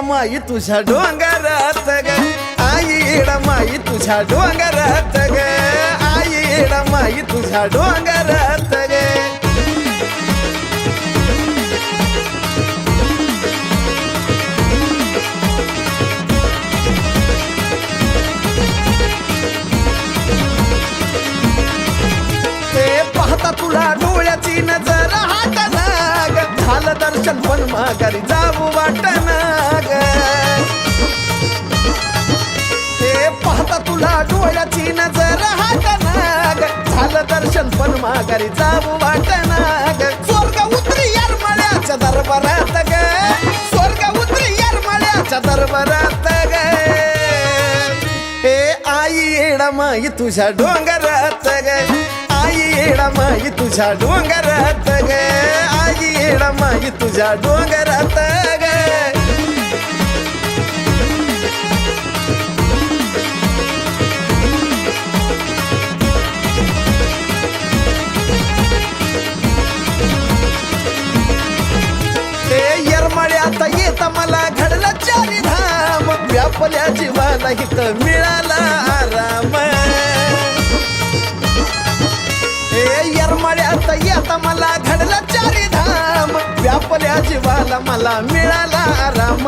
माई तुझ्या डोंगरात ग, आई माई तुझ्या डोंगरात ग, आई माई तुझ्या डोंगरात ग. पाहता तुला डोळ्याची नजर हाताना ग, झालं दर्शन पण माघारी जाऊ वाटना ग. हे पाहता तुला डोळ्याची नजर हाताना ग, झालं दर्शन पण माघारी जाऊ वाटना ग. स्वर्ग उतरी येरमाळ्याच्या दरबारात ग, स्वर्ग उतरी येरमाळ्याच्या दरबारात ग. हे आई माई तुझ्या डोंगरात ग, आई माई तुझ्या डोंगरात ग, आई माई तुझ्या डोंगरात ग. हे येरमाळ्यात येत मला घडलं चारी धाम, व्यापल्या जीवाला इथं मिळाला आराम. येरमाळ्यात येता मला घडला चारी धाम, व्यापल्या जीवाला मला मिळाला आराम.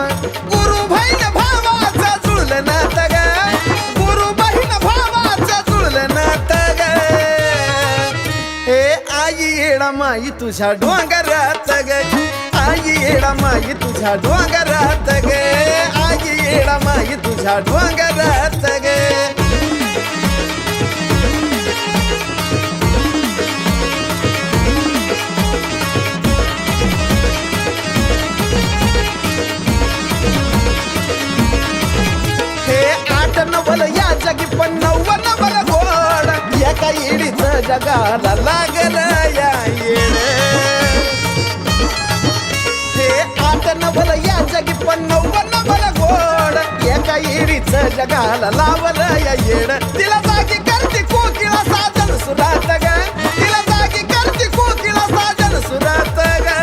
गुरु बहीण भावाचा जुळलं नात ग, गुरु बहीण भावाचा जुळलं नात ग. हे आई माई तुझ्या डोंगरात ग, आई माई तुझ्या डोंगरात ग, आई माई तुझ्या डोंगरात ग. नवल या जगी पण नवल गोड, एका येडीच जगाला लागल या येड. हे आठ नवल या जगी पण नवल गोड, एका येडीच जगाला लावल या येड. तिला जागी करते कोकिळा साजन सुरात ग, तिला जागी करते कोकिळा साजन सुरात ग.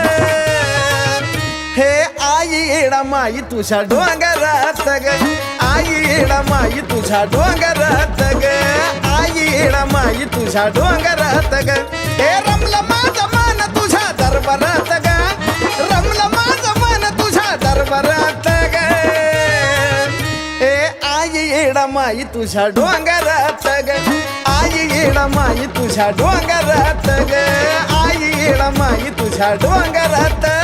हे आई माई तुझ्या डोंगरात ग, आई माई तुझ्या डोंगरात ग, आई माई तुझ्या डोंगरात ग. हे रमलं माझं मन तुझ्या दरबारात ग, रमलं माझं मन तुझ्या दरबारात ग. हे आई माई तुझ्या डोंगरात ग, आई माई तुझ्या डोंगरात ग, आई माई तुझ्या डोंगरात.